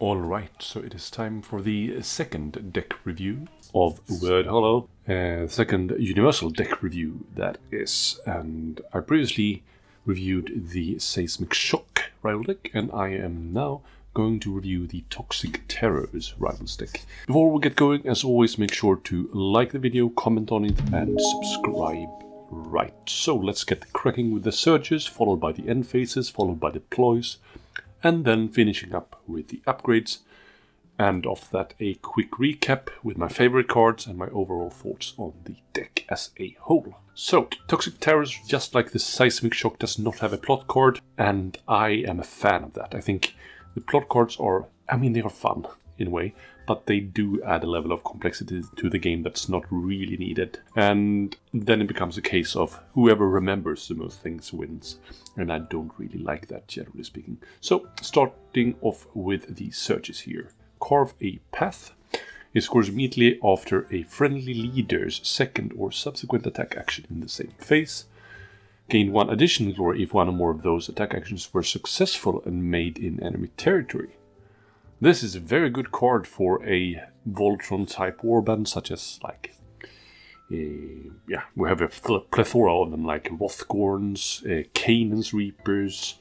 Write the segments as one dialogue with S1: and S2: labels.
S1: Alright, so it is time for the second deck review of Wyrdhollow. Second universal deck review, that is. And I previously reviewed the Seismic Shock rival deck, and I am now going to review the Toxic Terrors rivals deck. Before we get going, as always, make sure to like the video, comment on it, and subscribe. Right, so let's get cracking with the Surges, followed by the end phases, followed by the Ploys, and then finishing up with the upgrades. And off that, a quick recap with my favorite cards and my overall thoughts on the deck as a whole. So, Toxic Terrors, just like the Seismic Shock, does not have a plot card, and I am a fan of that. I think the plot cards are, they are fun in a way, but they do add a level of complexity to the game that's not really needed. And then it becomes a case of whoever remembers the most things wins. And I don't really like that, generally speaking. So, starting off with the Surges here. Carve a Path. It scores immediately after a friendly leader's second or subsequent attack action in the same phase. Gain 1 additional glory if one or more of those attack actions were successful and made in enemy territory. This is a very good card for a Voltron type warband, such as we have a plethora of them, like Rothgorns, Canaan's Reapers,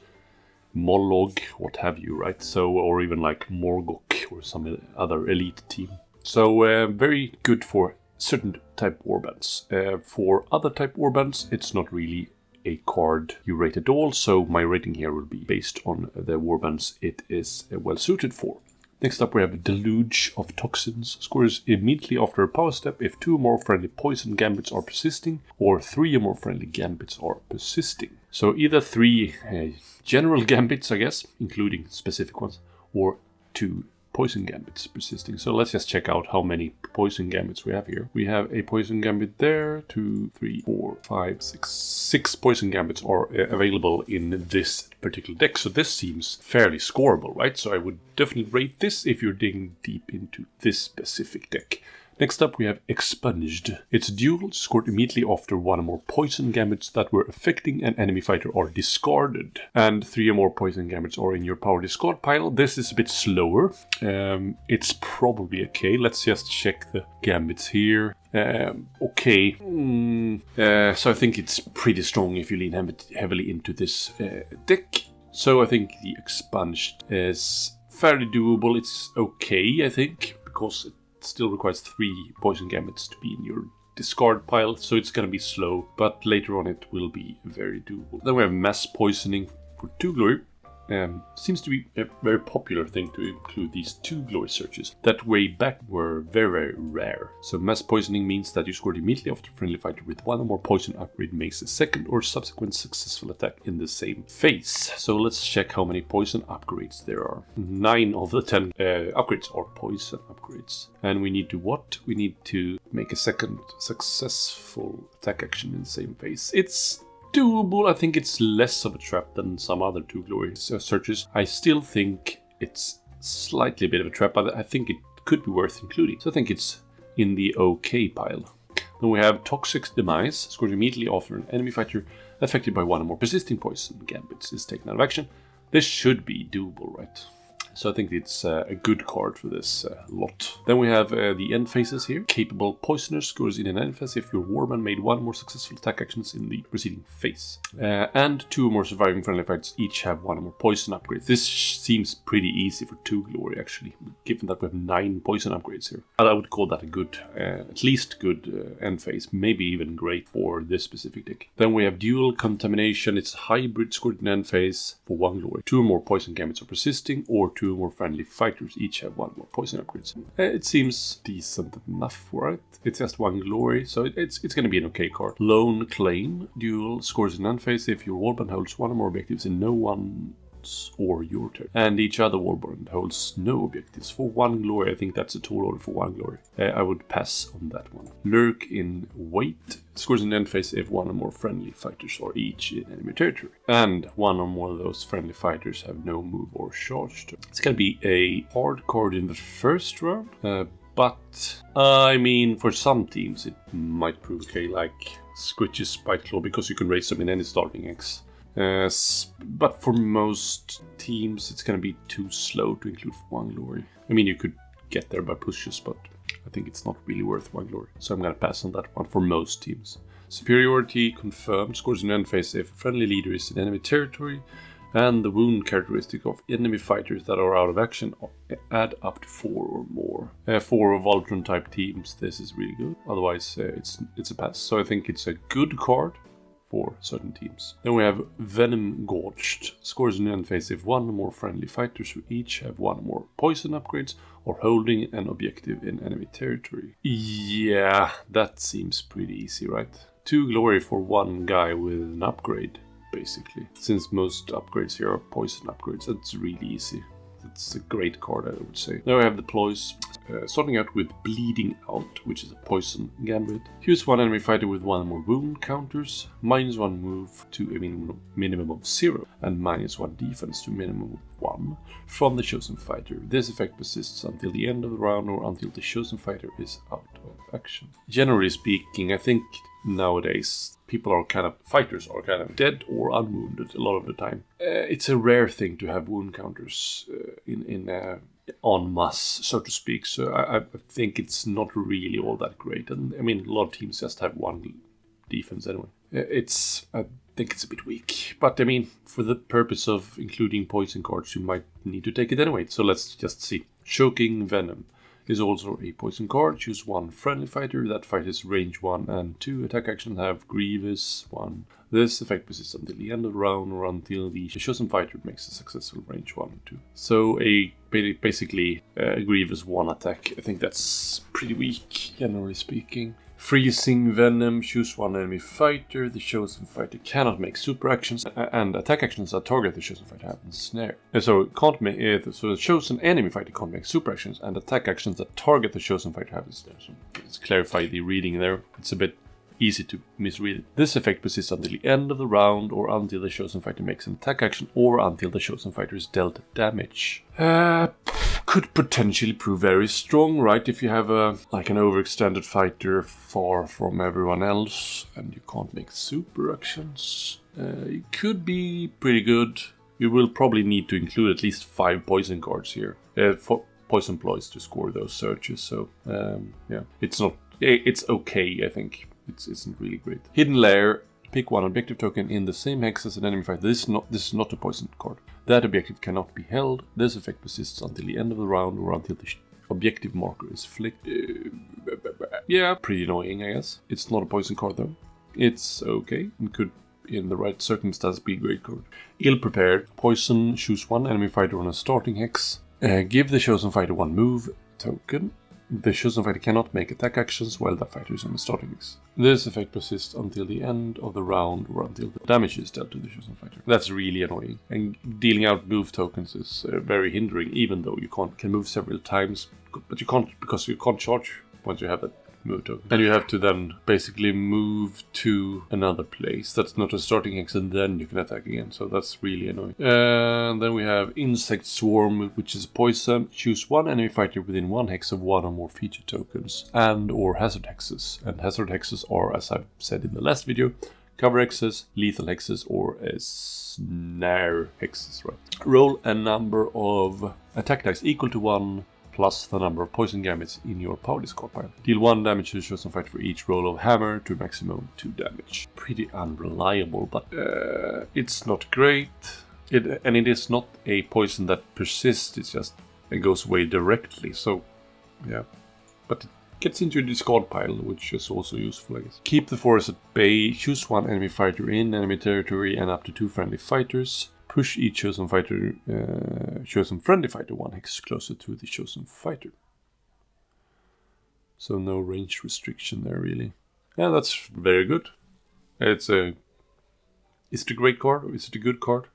S1: Mollog, what have you, right? So, or even like Morgok or some other elite team. So, very good for certain type warbands. For other type warbands, it's not really a card you rate at all, so my rating here will be based on the warbands it is well suited for. Next up we have Deluge of Toxins. Scores immediately after a power step if 2 or more friendly poison gambits are persisting, or 3 or more friendly gambits are persisting. So either 3 general gambits, I guess, including specific ones, or 2 poison gambits persisting. So let's just check out how many poison gambits we have here. We have a poison gambit there, 2, 3, 4, 5, 6. 6 poison gambits are available in this particular deck, so this seems fairly scoreable, right? So I would definitely rate this if you're digging deep into this specific deck. Next up we have Expunged. Its dual scored immediately after 1 or more poison gambits that were affecting an enemy fighter are discarded. And 3 or more poison gambits are in your power discard pile. This is a bit slower. It's probably okay. Let's just check the gambits here. Okay. So I think it's pretty strong if you lean heavily into this deck. So I think the Expunged is fairly doable. It's okay, I think, because it still requires 3 poison gambits to be in your discard pile, so it's gonna be slow, but later on it will be very doable. Then we have Mass Poisoning for 2 glory. Seems to be a very popular thing to include these 2 glory searches that way back were very, very rare. So Mass Poisoning means that you scored immediately after a friendly fighter with 1 or more poison upgrade makes a second or subsequent successful attack in the same phase. So let's check how many poison upgrades there are. 9 of the 10 upgrades are poison upgrades. And we need to what? We need to make a second successful attack action in the same phase. It's doable. I think it's less of a trap than some other 2 glory searches. I still think it's slightly a bit of a trap, but I think it could be worth including. So I think it's in the okay pile. Then we have Toxic Demise. Scores immediately after an enemy fighter affected by 1 or more persisting poison gambits is taken out of action. This should be doable, right? So I think it's a good card for this lot. Then we have the end phases here. Capable Poisoner scores in an end phase if your warband made 1 more successful attack actions in the preceding phase. And 2 more surviving friendly fights each have 1 or more poison upgrades. This seems pretty easy for 2 glory, actually, given that we have 9 poison upgrades here. I would call that a good, at least good end phase, maybe even great for this specific deck. Then we have Dual Contamination. It's hybrid scored in end phase for 1 glory. 2 or more poison gambits are persisting, or 2 more friendly fighters each have 1 more poison upgrades. It seems decent enough, right? It's just 1 glory, so it's going to be an okay card. Lone Claim. Dual scores in end phase if your warband holds 1 or more objectives in no one's or your turn, and each other warband holds no objectives for 1 glory. I think that's a tall order for 1 glory. I would pass on that one. Lurk in Wait. Scores in end phase if 1 or more friendly fighters are each in enemy territory, and 1 or more of those friendly fighters have no move or charge turn. It's gonna be a hard card in the first round, but I mean, for some teams it might prove okay, like Squitch's Spite Claw, because you can raise them in any starting X. But for most teams, it's going to be too slow to include 1 glory. I mean, you could get there by pushes, but I think it's not really worth 1 glory. So I'm going to pass on that one for most teams. Superiority confirmed. Scores in end phase if a friendly leader is in enemy territory, and the wound characteristic of enemy fighters that are out of action add up to 4 or more. For Voltron type teams, this is really good. Otherwise, it's a pass. So I think it's a good card for certain teams. Then we have Venom Gorged. Scores in end phase if 1 or more friendly fighters who each have 1 or more poison upgrades or holding an objective in enemy territory. Yeah, that seems pretty easy, right? 2 glory for 1 guy with an upgrade, basically. Since most upgrades here are poison upgrades, that's really easy. It's a great card, I would say. Now we have the Ploys. Starting out with Bleeding Out, which is a poison gambit. Choose 1 enemy fighter with 1 more wound counters, -1 move to a minimum of 0, and -1 defense to a minimum of 1 from the chosen fighter. This effect persists until the end of the round or until the chosen fighter is out of action. Generally speaking, I think nowadays fighters are kind of dead or unwounded a lot of the time. It's a rare thing to have wound counters en masse, so to speak. So I think it's not really all that great. And I mean, a lot of teams just have 1 defense anyway. I think it's a bit weak. But I mean, for the purpose of including poison cards, you might need to take it anyway. So let's just see. Choking Venom is also a poison card. Choose 1 friendly fighter. That fight is range 1 and 2. Attack action have Grievous 1. This effect persists until the end of the round or until the chosen fighter makes a successful range 1 and 2. So basically a Grievous 1 attack. I think that's pretty weak, generally speaking. Freezing Venom. Choose 1 enemy fighter. The chosen fighter cannot make super actions, and attack actions that target the chosen fighter have snare. So the chosen enemy fighter can't make super actions, and attack actions that target the chosen fighter have snare. So let's clarify the reading there. It's a bit easy to misread it. This effect persists until the end of the round or until the chosen fighter makes an attack action or until the chosen fighter is dealt damage. Could potentially prove very strong, right? If you have an overextended fighter far from everyone else and you can't make super actions, it could be pretty good. You will probably need to include at least 5 poison cards here for poison ploys to score those searches. So yeah, it's okay. I think it isn't really great. Hidden Lair. Pick 1 objective token in the same hex as an enemy fighter. This is not a poison card. That objective cannot be held. This effect persists until the end of the round or until the objective marker is flicked. Yeah, pretty annoying, I guess. It's not a poison card though. It's okay. It could, in the right circumstance, be a great card. Ill Prepared. Poison. Choose 1 enemy fighter on a starting hex. Give the chosen fighter 1 move token. The chosen fighter cannot make attack actions while that fighter is on the starting hex. This effect persists until the end of the round or until the damage is dealt to the chosen fighter. That's really annoying. And dealing out move tokens is very hindering, even though you can move several times, but you can't because you can't charge once you have that move token. And you have to then basically move to another place that's not a starting hex, and then you can attack again. So that's really annoying. And then we have Insect Swarm, which is poison. Choose 1 enemy fighter within 1 hex of 1 or more feature tokens and or hazard hexes. And hazard hexes are, as I've said in the last video, cover hexes, lethal hexes, or snare hexes, right? Roll a number of attack dice equal to 1 plus the number of poison gambits in your power discard pile. Deal 1 damage to the chosen fighter for each roll of hammer to maximum 2 damage. Pretty unreliable, but it's not great. And it is not a poison that persists, it goes away directly. So, yeah. But it gets into your discard pile, which is also useful, I guess. Keep the forest at bay. Choose 1 enemy fighter in enemy territory and up to 2 friendly fighters. Push each chosen friendly fighter 1 hex closer to the chosen fighter. So no range restriction there, really. Yeah, that's very good. Is it a great card or is it a good card?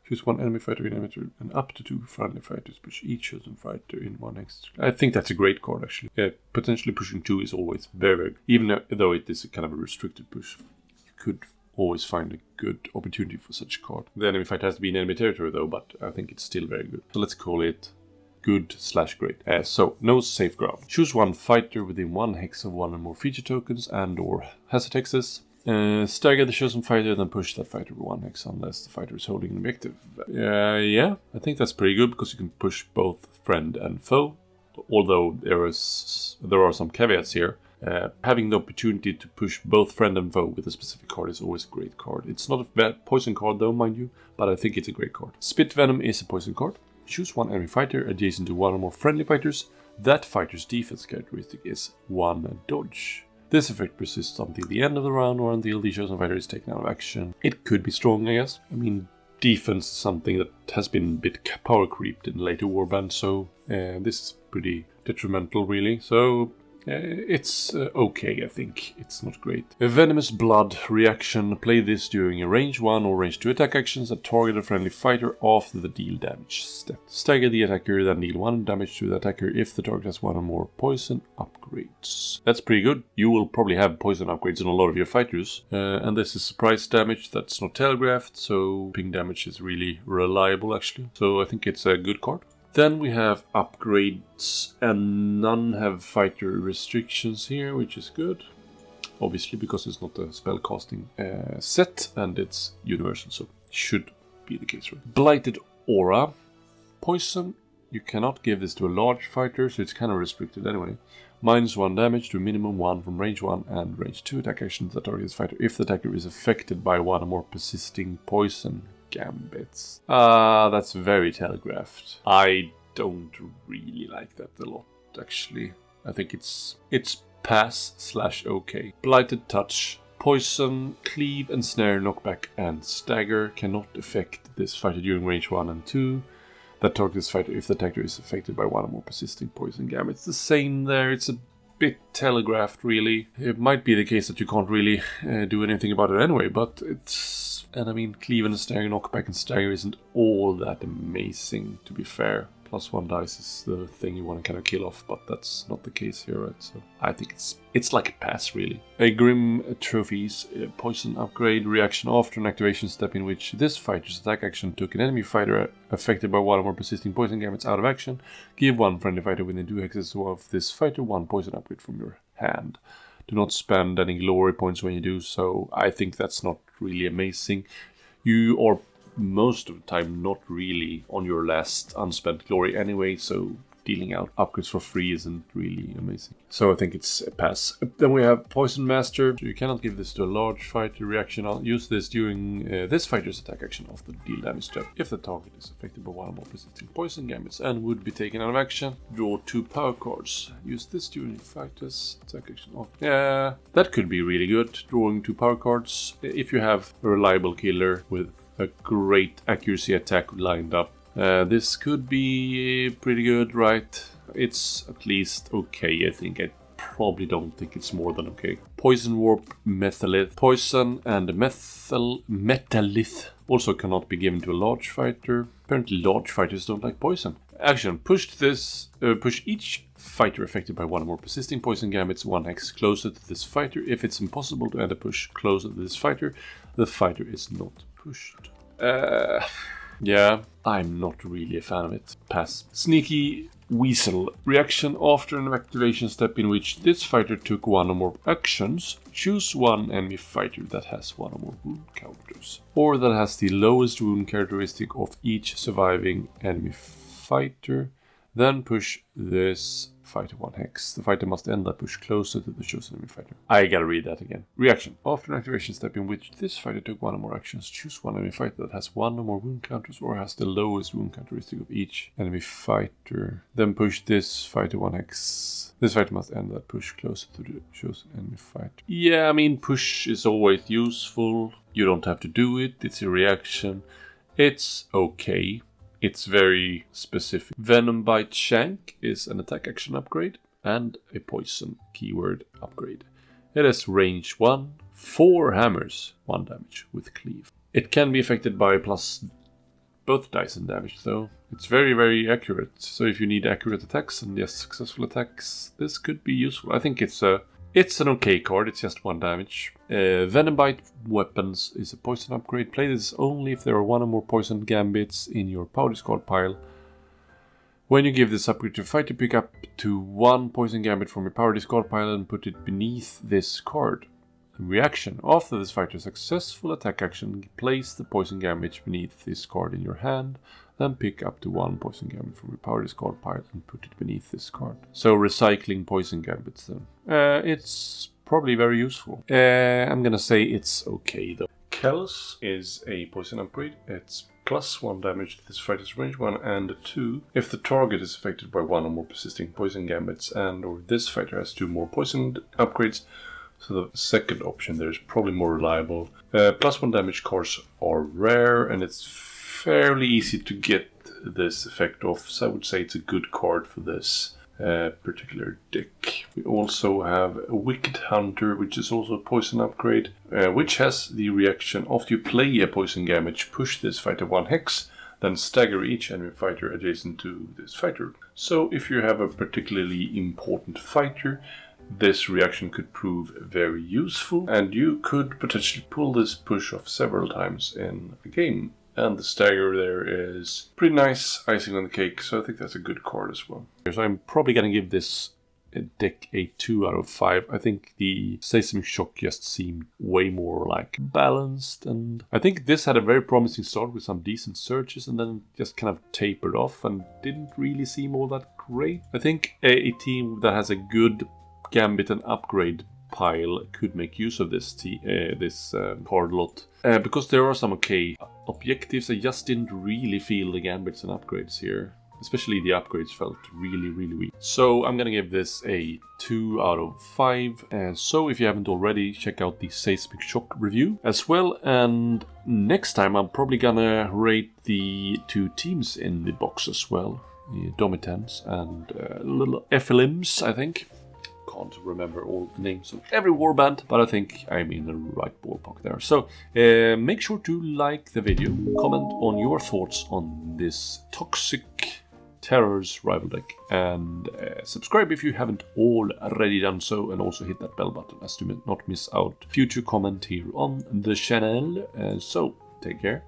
S1: Choose 1 enemy fighter in enemy territory and up to 2 friendly fighters. Push each chosen fighter in 1 hex. I think that's a great card, actually. Yeah, potentially pushing 2 is always very, very good. Even though it is a kind of a restricted push, you could always find a good opportunity for such a card. The enemy fight has to be in enemy territory though, but I think it's still very good. So let's call it good/great. So no safe ground. Choose 1 fighter within 1 hex of 1 or more feature tokens and or hazard hexes. Stagger the chosen fighter, then push that fighter with 1x unless the fighter is holding an objective. Yeah, I think that's pretty good because you can push both friend and foe. Although there are some caveats here. Having the opportunity to push both friend and foe with a specific card is always a great card. It's not a bad poison card though, mind you, but I think it's a great card. Spit Venom is a poison card. Choose one enemy fighter adjacent to one or more friendly fighters. That fighter's defense characteristic is 1 dodge. This effect persists until the end of the round or until the chosen fighter is taken out of action. It could be strong, I guess. I mean, defense is something that has been a bit power creeped in later warbands, so this is pretty detrimental, really. So it's okay, I think. It's not great. A Venomous Blood reaction. Play this during a range 1 or range 2 attack actions that target a friendly fighter after the deal damage step. Stagger the attacker, then deal 1 damage to the attacker if the target has 1 or more poison upgrades. That's pretty good. You will probably have poison upgrades on a lot of your fighters. And this is surprise damage that's not telegraphed, so ping damage is really reliable actually. So I think it's a good card. Then we have upgrades, and none have fighter restrictions here, which is good. Obviously, because it's not a spellcasting set, and it's universal, so should be the case, right? Blighted Aura. Poison. You cannot give this to a large fighter, so it's kind of restricted anyway. -1 damage to minimum 1 from range 1 and range 2 attack actions that target this fighter if the attacker is affected by 1 or more persisting poison gambits. That's very telegraphed. I don't really like that a lot, actually. I think it's pass/okay. Blighted Touch. Poison, Cleave and Snare, Knockback and Stagger cannot affect this fighter during range 1 and 2. That target this fighter if the attacker is affected by 1 or more persisting poison gambits. The same there. It's a bit telegraphed, really. It might be the case that you can't really do anything about it anyway, but it's... And I mean, Cleave and Stagger, Knockback and Stagger isn't all that amazing, to be fair. +1 dice is the thing you want to kind of kill off, but that's not the case here, right? So I think it's like a pass, really. A Grim Trophies, poison upgrade, reaction after an activation step in which this fighter's attack action took an enemy fighter affected by 1 or more persisting poison gambits out of action. Give 1 friendly fighter within 2 hexes of this fighter 1 poison upgrade from your hand. Do not spend any glory points when you do so. I think that's not really amazing. You are most of the time not really on your last unspent glory anyway, so dealing out upgrades for free isn't really amazing. So I think it's a pass. Then we have Poison Master. You cannot give this to a large fighter reaction. I'll use this during this fighter's attack action after the deal damage step. If the target is affected by 1 or more persisting poison gambits and would be taken out of action, draw 2 power cards. Use this during the fighter's attack action. Oh, yeah, that could be really good, drawing 2 power cards. If you have a reliable killer with a great accuracy attack lined up. This could be pretty good, right? It's at least okay, I think. I probably don't think it's more than okay. Poison Warp, Metallith. Poison and Metallith also cannot be given to a large fighter. Apparently large fighters don't like poison. Action. Push each fighter affected by 1 or more persisting poison gambits 1x closer to this fighter. If it's impossible to end a push closer to this fighter, the fighter is not pushed. Yeah, I'm not really a fan of it. Pass. Sneaky Weasel. Reaction after an activation step in which this fighter took 1 or more actions. Choose 1 enemy fighter that has 1 or more wound counters, or that has the lowest wound characteristic of each surviving enemy fighter. Then push this fighter 1 hex. The fighter must end that push closer to the chosen enemy fighter. I gotta read that again. Reaction. After an activation step in which this fighter took 1 or more actions, choose 1 enemy fighter that has 1 or more wound counters or has the lowest wound characteristic of each enemy fighter. Then push this fighter 1 hex. This fighter must end that push closer to the chosen enemy fighter. Yeah, I mean, push is always useful. You don't have to do it. It's a reaction. It's okay. It's very specific. Venom Bite Shank is an attack action upgrade and a poison keyword upgrade. It has range 1, 4 hammers, 1 damage with cleave. It can be affected by plus both dice and damage though. It's very, very accurate. So if you need accurate attacks and yes, successful attacks, this could be useful. I think it's an okay card, it's just 1 damage. Venom Bite Weapons is a poison upgrade. Play this only if there are 1 or more poison gambits in your power discard pile. When you give this upgrade to a fighter, pick up to 1 poison gambit from your power discard pile and put it beneath this card. Reaction. After this fighter's successful attack action, place the poison gambit beneath this card in your hand. Then pick up to 1 poison gambit from your power discard pile and put it beneath this card. So recycling poison gambits then. It's probably very useful. I'm gonna say it's okay though. Kells is a poison upgrade. It's +1 damage to this fighter's range 1 and 2 if the target is affected by 1 or more persisting poison gambits, and or this fighter has 2 more poison upgrades. So the second option there is probably more reliable. +1 damage cards are rare, and it's fairly easy to get this effect off, so I would say it's a good card for this particular deck. We also have a Wicked Hunter, which is also a poison upgrade, which has the reaction: after you play a poison gambit, push this fighter 1 hex, then stagger each enemy fighter adjacent to this fighter. So if you have a particularly important fighter, this reaction could prove very useful, and you could potentially pull this push off several times in a game. And the stagger there is pretty nice icing on the cake, so I think that's a good card as well. So I'm probably going to give this deck a 2 out of 5. I think the Seismic Shock just seemed way more like balanced, and I think this had a very promising start with some decent searches and then just kind of tapered off and didn't really seem all that great. I think a team that has a good Gambit and upgrade pile could make use of this card lot, because there are some okay objectives. I just didn't really feel the Gambits and upgrades here. Especially the upgrades felt really weak. So I'm gonna give this a 2 out of 5. So if you haven't already, check out the Seismic Shock review as well. And next time I'm probably gonna rate the 2 teams in the box as well. The Domitans and little Ephelims, I think. Can't remember all the names of every warband, but I think I'm in the right ballpark there. So make sure to like the video, comment on your thoughts on this Toxic Terrors rival deck, and subscribe if you haven't already done so, and also hit that bell button as to not miss out future comment here on the channel. So take care.